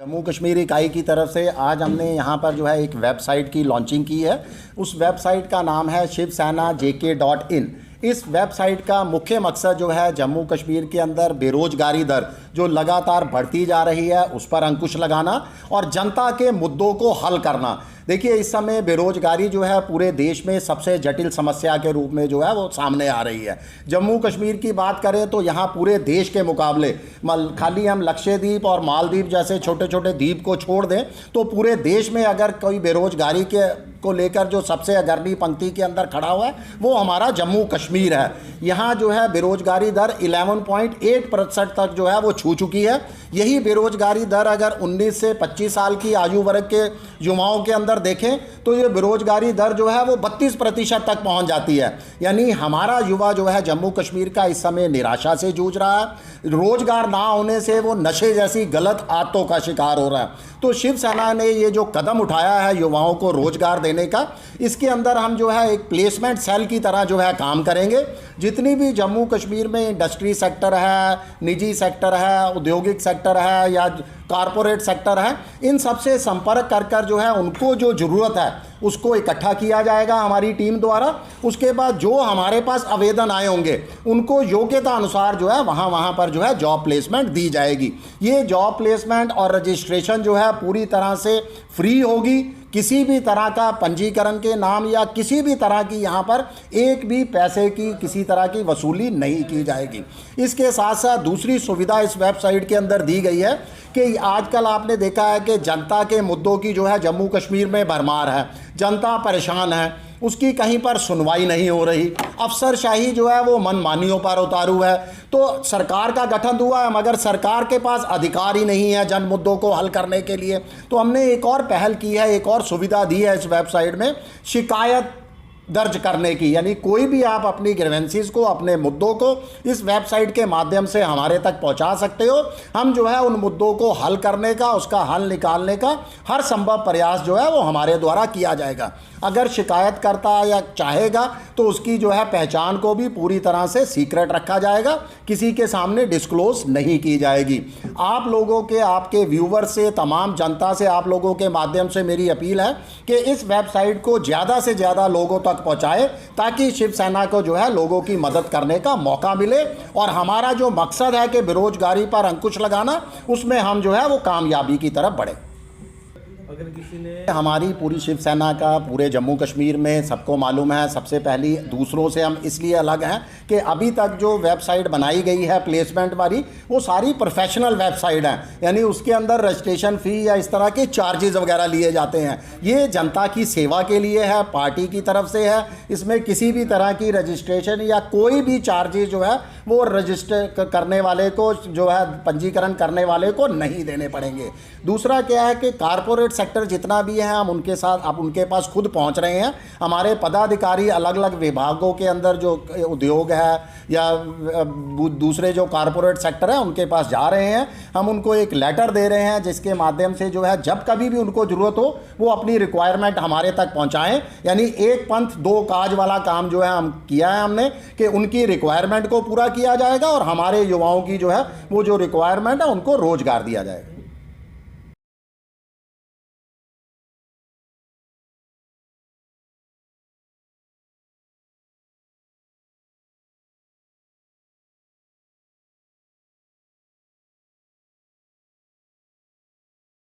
जम्मू कश्मीर इकाई की तरफ से आज हमने यहाँ पर जो है एक वेबसाइट की लॉन्चिंग की है। उस वेबसाइट का नाम है shivsenajk.in। इस वेबसाइट का मुख्य मकसद जो है जम्मू कश्मीर के अंदर बेरोजगारी दर जो लगातार बढ़ती जा रही है उस पर अंकुश लगाना और जनता के मुद्दों को हल करना। देखिए, इस समय बेरोजगारी जो है पूरे देश में सबसे जटिल समस्या के रूप में जो है वो सामने आ रही है। जम्मू कश्मीर की बात करें तो यहाँ पूरे देश के मुकाबले खाली हम लक्षद्वीप और मालदीव जैसे छोटे छोटे द्वीप को छोड़ दें तो पूरे देश में अगर कोई बेरोजगारी को लेकर जो सबसे अग्रणी पंक्ति के अंदर खड़ा हुआ है वो हमारा जम्मू कश्मीर है। यहाँ जो है बेरोजगारी दर 11.8% तक जो है वो छू चुकी है। यही बेरोजगारी दर अगर 19 से 25 साल की आयु वर्ग के युवाओं के अंदर देखें तो ये बेरोजगारी दर जो है वो 32% तक पहुंच जाती है। यानी हमारा युवा जो है जम्मू कश्मीर का इस समय निराशा से जूझ रहा है। रोजगार ना होने से वो नशे जैसी गलत आदतों का शिकार हो रहा है। तो शिवसेना ने ये जो कदम उठाया है युवाओं को रोजगार देने का, इसके अंदर हम जो है एक प्लेसमेंट सेल की तरह जो है काम करेंगे। जितनी भी जम्मू कश्मीर में इंडस्ट्री सेक्टर है, निजी सेक्टर है, औद्योगिक सेक्टर है या कारपोरेट सेक्टर है, इन सबसे संपर्क कर कर जो है उनको जो ज़रूरत है उसको इकट्ठा किया जाएगा हमारी टीम द्वारा। उसके बाद जो हमारे पास आवेदन आए होंगे उनको योग्यता अनुसार जो है वहाँ पर जो है जॉब प्लेसमेंट दी जाएगी। ये जॉब प्लेसमेंट और रजिस्ट्रेशन जो है पूरी तरह से फ्री होगी। किसी भी तरह का पंजीकरण के नाम या किसी भी तरह की यहाँ पर एक भी पैसे की किसी तरह की वसूली नहीं की जाएगी। इसके साथ साथ दूसरी सुविधा इस वेबसाइट के अंदर दी गई है कि आजकल आपने देखा है कि जनता के मुद्दों की जो है जम्मू कश्मीर में भरमार है। जनता परेशान है, उसकी कहीं पर सुनवाई नहीं हो रही। अफसरशाही जो है वो मनमानियों पर उतारू है। तो सरकार का गठन हुआ है मगर सरकार के पास अधिकार ही नहीं है जन मुद्दों को हल करने के लिए। तो हमने एक और पहल की है, एक और सुविधा दी है इस वेबसाइट में, शिकायत दर्ज करने की। यानी कोई भी आप अपनी ग्रीवेंसीज को, अपने मुद्दों को इस वेबसाइट के माध्यम से हमारे तक पहुंचा सकते हो। हम जो है उन मुद्दों को हल करने का, उसका हल निकालने का हर संभव प्रयास जो है वो हमारे द्वारा किया जाएगा। अगर शिकायतकर्ता या चाहेगा तो उसकी जो है पहचान को भी पूरी तरह से सीक्रेट रखा जाएगा, किसी के सामने डिस्क्लोज नहीं की जाएगी। आप लोगों के, आपके व्यूवर से, तमाम जनता से आप लोगों के माध्यम से मेरी अपील है कि इस वेबसाइट को ज़्यादा से ज़्यादा लोगों तक पहुंचाए ताकि शिवसेना को जो है लोगों की मदद करने का मौका मिले और हमारा जो मकसद है कि बेरोजगारी पर अंकुश लगाना, उसमें हम जो है वो कामयाबी की तरफ बढ़े। अगर किसी ने हमारी पूरी शिवसेना का पूरे जम्मू कश्मीर में सबको मालूम है, सबसे पहली दूसरों से हम इसलिए अलग हैं कि अभी तक जो वेबसाइट बनाई गई है प्लेसमेंट वाली वो सारी प्रोफेशनल वेबसाइट हैं। यानी उसके अंदर रजिस्ट्रेशन फ़ी या इस तरह के चार्जेस वगैरह लिए जाते हैं। ये जनता की सेवा के लिए है, पार्टी की तरफ से है। इसमें किसी भी तरह की रजिस्ट्रेशन या कोई भी चार्जेस जो है वो रजिस्टर करने वाले को, जो है पंजीकरण करने वाले को नहीं देने पड़ेंगे। दूसरा क्या है कि कारपोरेट सेक्टर जितना भी है हम उनके साथ, आप उनके पास खुद पहुंच रहे हैं। हमारे पदाधिकारी अलग अलग विभागों के अंदर जो उद्योग है या दूसरे जो कारपोरेट सेक्टर है उनके पास जा रहे हैं। हम उनको एक लेटर दे रहे हैं जिसके माध्यम से जो है जब कभी भी उनको ज़रूरत हो वो अपनी रिक्वायरमेंट हमारे तक पहुंचाएं। यानी एक पंथ दो काज वाला काम जो है हम किया है हमने कि उनकी रिक्वायरमेंट को पूरा किया जाएगा और हमारे युवाओं की जो है वो जो रिक्वायरमेंट है उनको रोजगार दिया जाएगा।